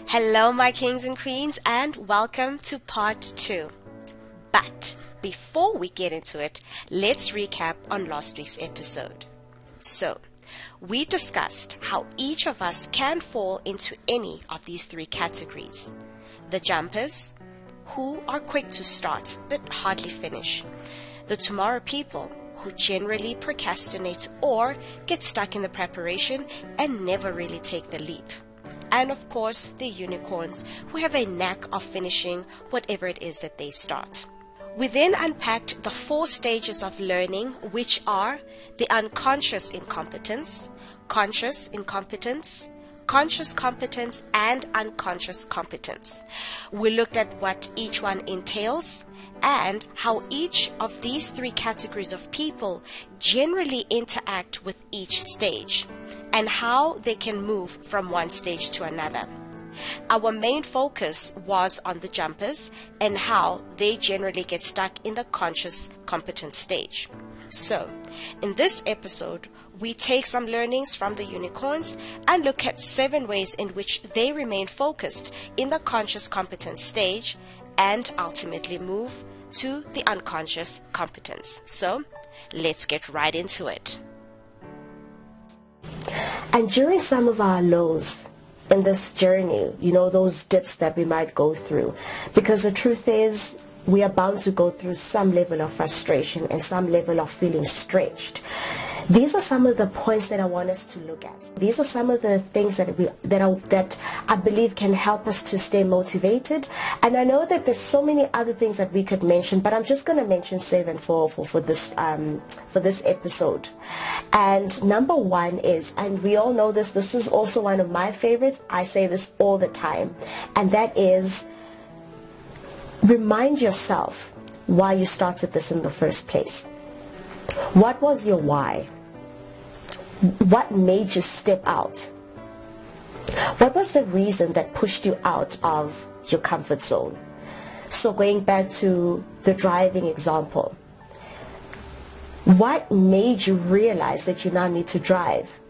Hello, my kings and queens, and welcome to part 2. But before we get into it, let's recap on last week's episode. So, we discussed how each of us can fall into any of these three categories. The jumpers, who are quick to start but hardly finish. The tomorrow people, who generally procrastinate or get stuck in the preparation and never really take the leap. And of course, the unicorns, who have a knack of finishing whatever it is that they start. We then unpacked the 4 stages of learning, which are the unconscious incompetence, conscious incompetence, conscious competence, and unconscious competence. We looked at what each one entails and how each of these 3 categories of people generally interact with each stage, and how they can move from one stage to another. Our main focus was on the jumpers and how they generally get stuck in the conscious competence stage. So, in this episode, we take some learnings from the unicorns and look at 7 ways in which they remain focused in the conscious competence stage and ultimately move to the unconscious competence. So, let's get right into it. And during some of our lows in this journey, those dips that we might go through, because the truth is we are bound to go through some level of frustration and some level of feeling stretched. These are some of the points that I want us to look at. These are some of the things that I believe can help us to stay motivated. And I know that there's so many other things that we could mention, but I'm just going to mention 7 for this episode. And number 1 is, and we all know this is also one of my favorites. I say this all the time, and that is, remind yourself why you started this in the first place. What was your why? What made you step out? What was the reason that pushed you out of your comfort zone? So going back to the driving example, what made you realize that you now need to drive?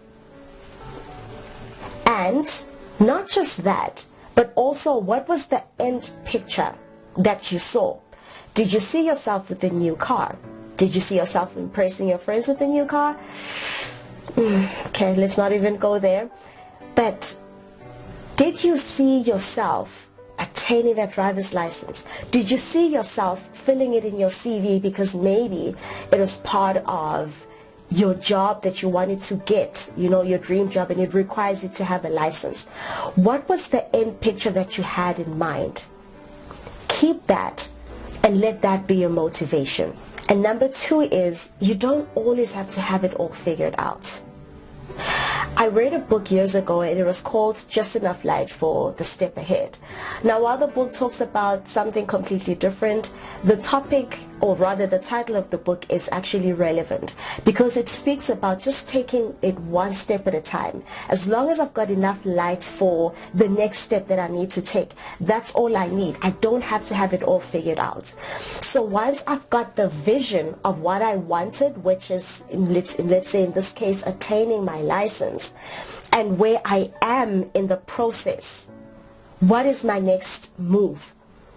And not just that, but also what was the end picture that you saw? Did you see yourself with a new car? Did you see yourself impressing your friends with a new car? Okay, let's not even go there. But did you see yourself attaining that driver's license? Did you see yourself filling it in your CV because maybe it was part of your job that you wanted to get, your dream job, and it requires you to have a license? What was the end picture that you had in mind? Keep that and let that be your motivation. And number 2 is, you don't always have to have it all figured out. I read a book years ago and it was called Just Enough Light for the Step Ahead. Now, while the book talks about something completely different, the topic, or rather the title of the book, is actually relevant because it speaks about just taking it one step at a time. As long as I've got enough light for the next step that I need to take, that's all I need. I don't have to have it all figured out. So once I've got the vision of what I wanted, which is, let's say in this case, attaining my license, and where I am in the process, what is my next move?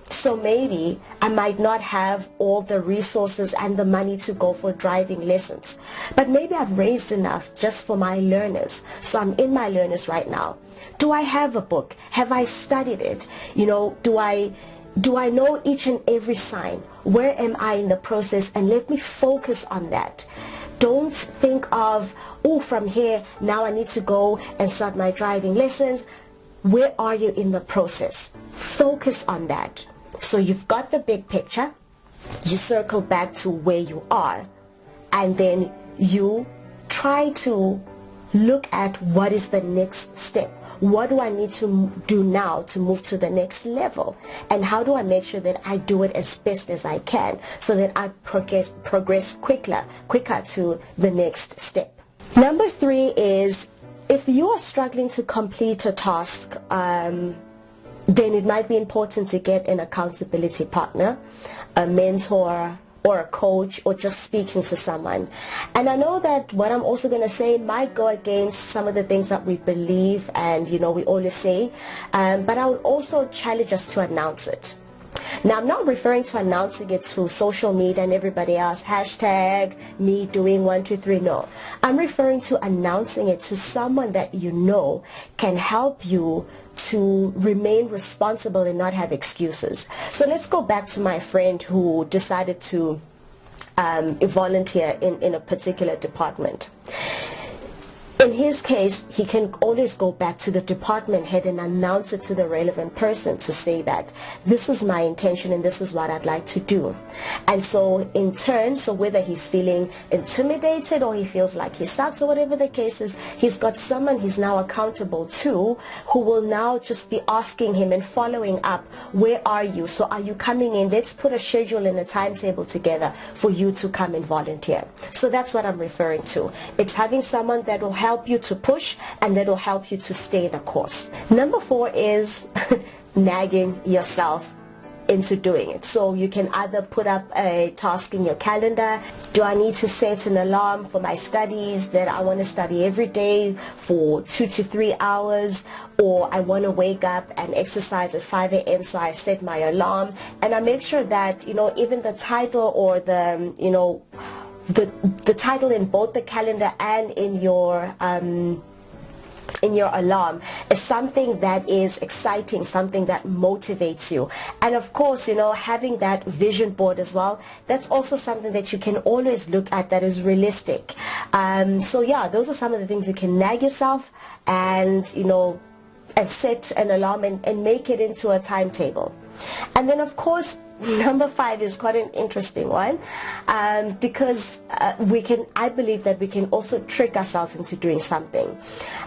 So maybe I might not have all the resources and the money to go for driving lessons, but maybe I've raised enough just for my learners. So I'm in my learners right now. Do I have a book? Have I studied it? Do I know each and every sign? Where am I in the process? And let me focus on that. Don't think of, from here, now I need to go and start my driving lessons. Where are you in the process? Focus on that. So you've got the big picture, you circle back to where you are, and then you try to look at what is the next step. What do I need to do now to move to the next level? And how do I make sure that I do it as best as I can so that I progress quicker to the next step? Number 3 is, if you are struggling to complete a task, then it might be important to get an accountability partner, a mentor, or a coach or just speaking to someone. And I know that what I'm also going to say might go against some of the things that we believe and, we always say, but I would also challenge us to announce it. Now, I'm not referring to announcing it through social media and everybody else, hashtag me doing 1, 2, 3. No, I'm referring to announcing it to someone that you know can help you to remain responsible and not have excuses. So let's go back to my friend who decided to volunteer in a particular department. In his case, he can always go back to the department head and announce it to the relevant person to say that this is my intention and this is what I'd like to do. And so in turn, so whether he's feeling intimidated or he feels like he sucks or whatever the case is, he's got someone he's now accountable to who will now just be asking him and following up, where are you? So are you coming in? Let's put a schedule and a timetable together for you to come and volunteer. So that's what I'm referring to. It's having someone that will help you to push and that will help you to stay the course. Number 4 is nagging yourself into doing it. So you can either put up a task in your calendar. Do I need to set an alarm for my studies that I want to study every day for 2 to 3 hours, or I want to wake up and exercise at 5 a.m. so I set my alarm and I make sure that even the title or the title in both the calendar and in your alarm is something that is exciting, something that motivates you. And of course, having that vision board as well, that's also something that you can always look at that is realistic. So yeah, those are some of the things you can nag yourself and set an alarm and make it into a timetable. And then of course, number 5 is quite an interesting one, because I believe that we can also trick ourselves into doing something.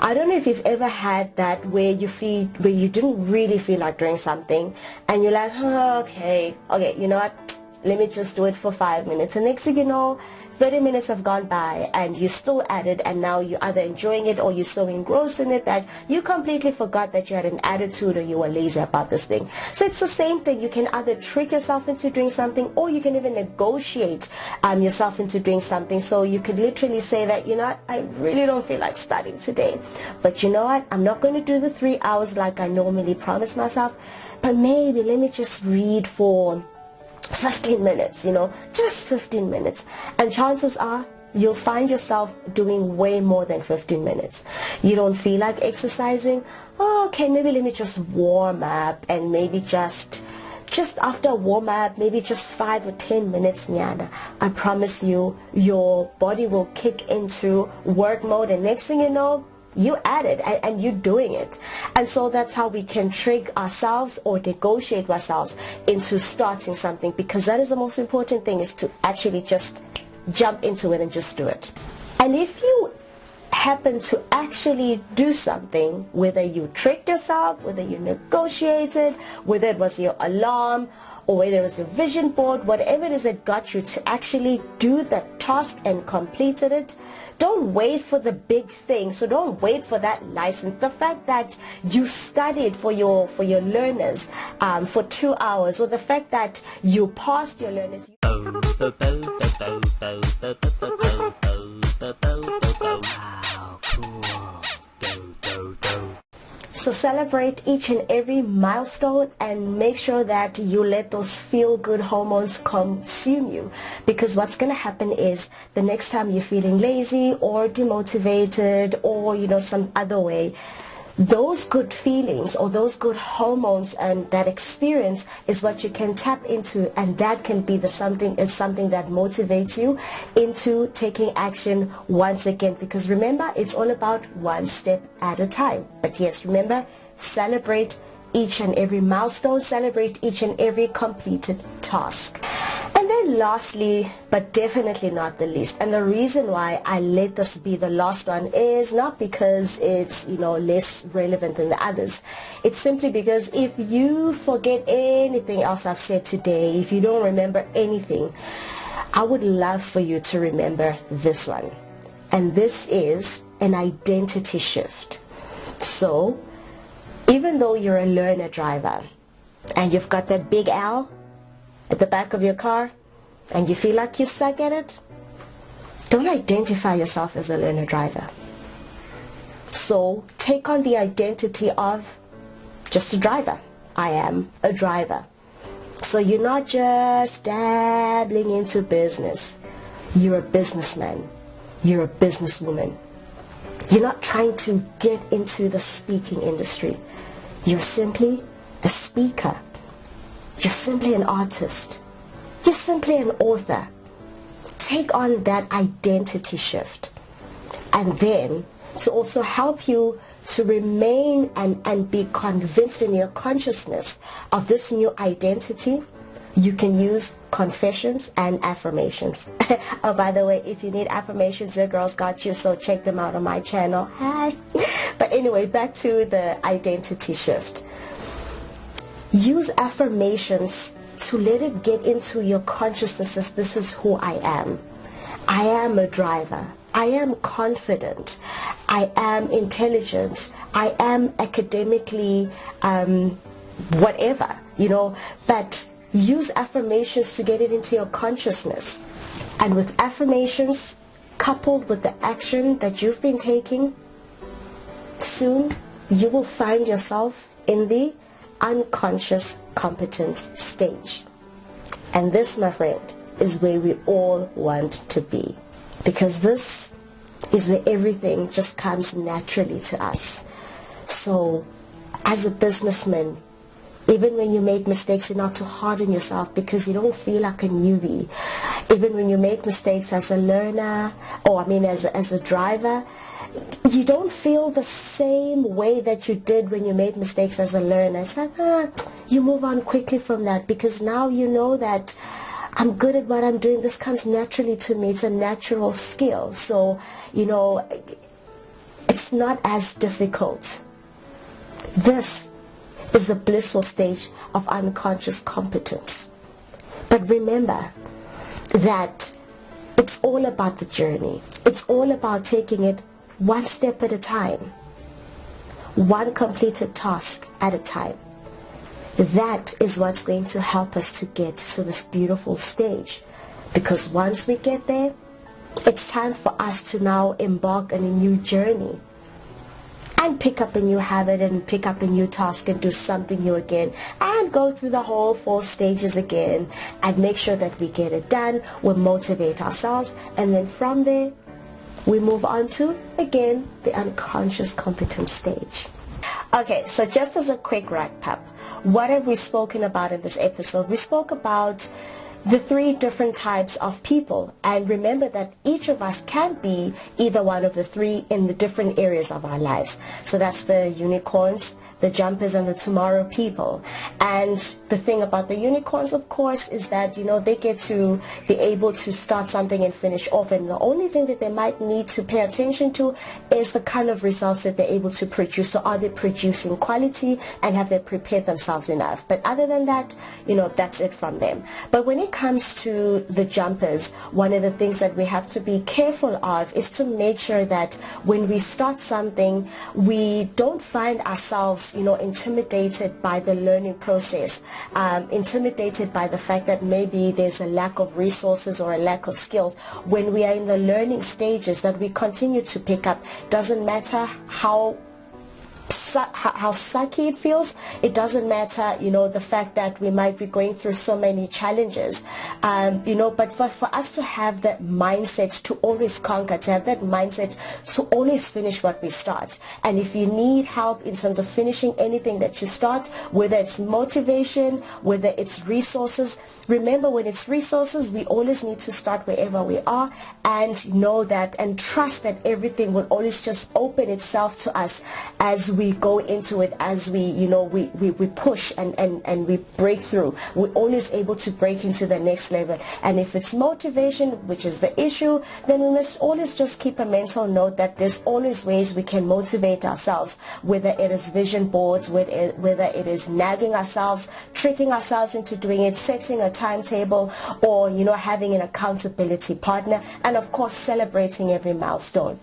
I don't know if you've ever had that where you didn't really feel like doing something and you're like, okay, you know what, let me just do it for 5 minutes, and next thing you know, 30 minutes have gone by and you're still at it, and now you're either enjoying it or you're so engrossed in it that you completely forgot that you had an attitude or you were lazy about this thing. So it's the same thing. You can either trick yourself into doing something, or you can even negotiate yourself into doing something. So you could literally say that, I really don't feel like studying today, but you know what, I'm not going to do the 3 hours like I normally promise myself, but maybe let me just read for 15 minutes, just 15 minutes. And chances are you'll find yourself doing way more than 15 minutes. You don't feel like exercising? Okay, maybe let me just warm up, and maybe just after warm up, maybe just 5 or 10 minutes, Nyana. I promise you, your body will kick into work mode, and next thing you know, you at it and you're doing it. And so that's how we can trick ourselves or negotiate ourselves into starting something, because that is the most important thing, is to actually just jump into it and just do it. And if you happen to actually do something, whether you tricked yourself, whether you negotiated, whether it was your alarm or whether it was a vision board, whatever it is that got you to actually do the task and completed it, don't wait for the big thing. So don't wait for that license. The fact that you studied for your learners for 2 hours, or the fact that you passed your learners. So celebrate each and every milestone and make sure that you let those feel-good hormones consume you. Because what's going to happen is the next time you're feeling lazy or demotivated or, some other way, those good feelings or those good hormones and that experience is what you can tap into, and that can be something that motivates you into taking action once again. Because remember, it's all about one step at a time. But yes, remember, celebrate each and every milestone, celebrate each and every completed task. And then lastly, but definitely not the least, and the reason why I let this be the last one is not because it's, less relevant than the others. It's simply because if you forget anything else I've said today, if you don't remember anything, I would love for you to remember this one. And this is an identity shift. So, even though you're a learner driver and you've got that big L at the back of your car, and you feel like you suck at it, don't identify yourself as a learner driver. So take on the identity of just a driver. I am a driver. So you're not just dabbling into business. You're a businessman. You're a businesswoman. You're not trying to get into the speaking industry. You're simply a speaker. You're simply an artist. You're simply an author. Take on that identity shift. And then to also help you to remain and be convinced in your consciousness of this new identity, you can use confessions and affirmations. Oh, by the way, if you need affirmations, your girl's got you, so check them out on my channel. Hi. But anyway, back to the identity shift. Use affirmations to let it get into your consciousness as this is who I am. I am a driver. I am confident. I am intelligent. I am academically whatever, but use affirmations to get it into your consciousness. And with affirmations coupled with the action that you've been taking, soon you will find yourself in the unconscious competence stage. And this, my friend, is where we all want to be, because this is where everything just comes naturally to us. So as a businessman, even when you make mistakes, you're not too hard on yourself because you don't feel like a newbie. Even when you make mistakes as a learner, as a driver, you don't feel the same way that you did when you made mistakes as a learner. It's like, you move on quickly from that because now you know that I'm good at what I'm doing. This comes naturally to me. It's a natural skill. So, it's not as difficult. This is the blissful stage of unconscious competence. But remember that it's all about the journey. It's all about taking it one step at a time, one completed task at a time. That is what's going to help us to get to this beautiful stage. Because once we get there, it's time for us to now embark on a new journey and pick up a new habit and pick up a new task and do something new again and go through the whole 4 stages again and make sure that we get it done. We motivate ourselves, and then from there we move on to, again, the unconscious competence stage. Okay, so just as a quick wrap up, what have we spoken about in this episode? We spoke about the 3 different types of people, and remember that each of us can be either one of the 3 in the different areas of our lives. So that's the unicorns, the jumpers, and the tomorrow people. And the thing about the unicorns, of course, is that they get to be able to start something and finish off, and the only thing that they might need to pay attention to is the kind of results that they're able to produce. So are they producing quality, and have they prepared themselves enough? But other than that, that's it from them. But when it comes to the jumpers, one of the things that we have to be careful of is to make sure that when we start something, we don't find ourselves intimidated by the learning process, intimidated by the fact that maybe there's a lack of resources or a lack of skills. When we are in the learning stages that we continue to pick up, doesn't matter how sucky it feels. It doesn't matter, the fact that we might be going through so many challenges, but for us to have that mindset to always conquer, to have that mindset to always finish what we start. And if you need help in terms of finishing anything that you start, whether it's motivation, whether it's resources, remember, when it's resources, we always need to start wherever we are and know that and trust that everything will always just open itself to us as we go into it, as we push and we break through. We're always able to break into the next level. And if it's motivation, which is the issue, then we must always just keep a mental note that there's always ways we can motivate ourselves, whether it is vision boards, whether it is nagging ourselves, tricking ourselves into doing it, setting a timetable, or having an accountability partner, and of course celebrating every milestone.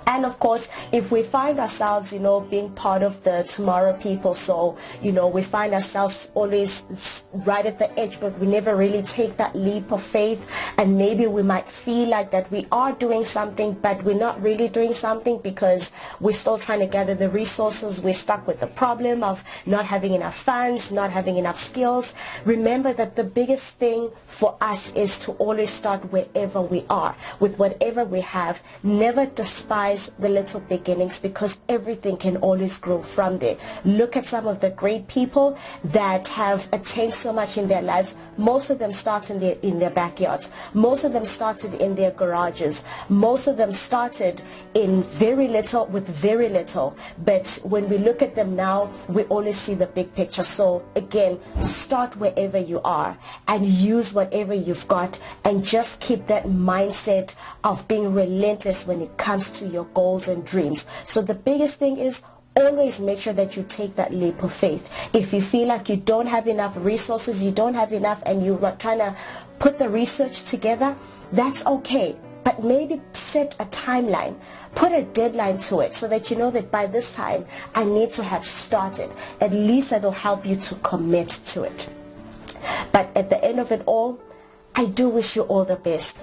And of course, if we find ourselves, being part of the tomorrow people, so, we find ourselves always right at the edge, but we never really take that leap of faith, and maybe we might feel like that we are doing something, but we're not really doing something because we're still trying to gather the resources. We're stuck with the problem of not having enough funds, not having enough skills. Remember that the biggest thing for us is to always start wherever we are, with whatever we have. Never despise the little beginnings, because everything can always grow from there. Look at some of the great people that have attained so much in their lives. Most of them started in their backyards. Most of them started in their garages. Most of them started in very little, with very little. But when we look at them now, we always see the big picture. So again, start wherever you are and use whatever you've got, and just keep that mindset of being relentless when it comes to your goals and dreams. So the biggest thing is always make sure that you take that leap of faith. If you feel like you don't have enough resources, you don't have enough, and you're trying to put the research together, that's okay. But maybe set a timeline, put a deadline to it, so that you know that by this time I need to have started. At least that'll help you to commit to it. But at the end of it all, I do wish you all the best.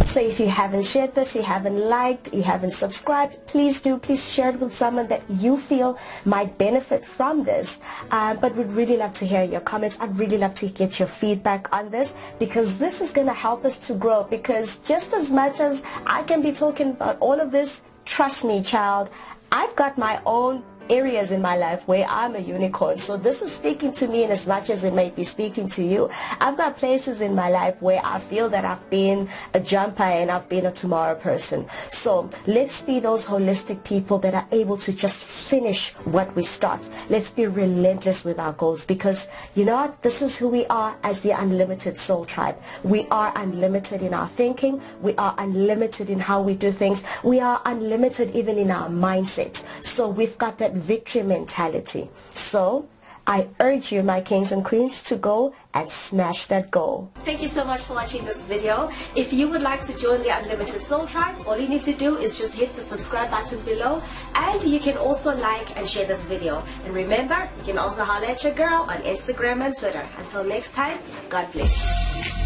So if you haven't shared this, you haven't liked, you haven't subscribed, please do. Please share it with someone that you feel might benefit from this. But we'd really love to hear your comments. I'd really love to get your feedback on this, because this is going to help us to grow. Because just as much as I can be talking about all of this, trust me, child, I've got my own areas in my life where I'm a unicorn. So this is speaking to me in as much as it may be speaking to you. I've got places in my life where I feel that I've been a jumper and I've been a tomorrow person. So let's be those holistic people that are able to just finish what we start. Let's be relentless with our goals, because you know what? This is who we are as the Unlimited Soul Tribe. We are unlimited in our thinking. We are unlimited in how we do things. We are unlimited even in our mindsets. So we've got that victory mentality. So I urge you, my kings and queens, to go and smash that goal. Thank you so much for watching this video. If you would like to join the Unlimited Soul Tribe, all you need to do is just hit the subscribe button below, and you can also like and share this video. And remember, you can also holler at your girl on Instagram and Twitter. Until next time, God bless.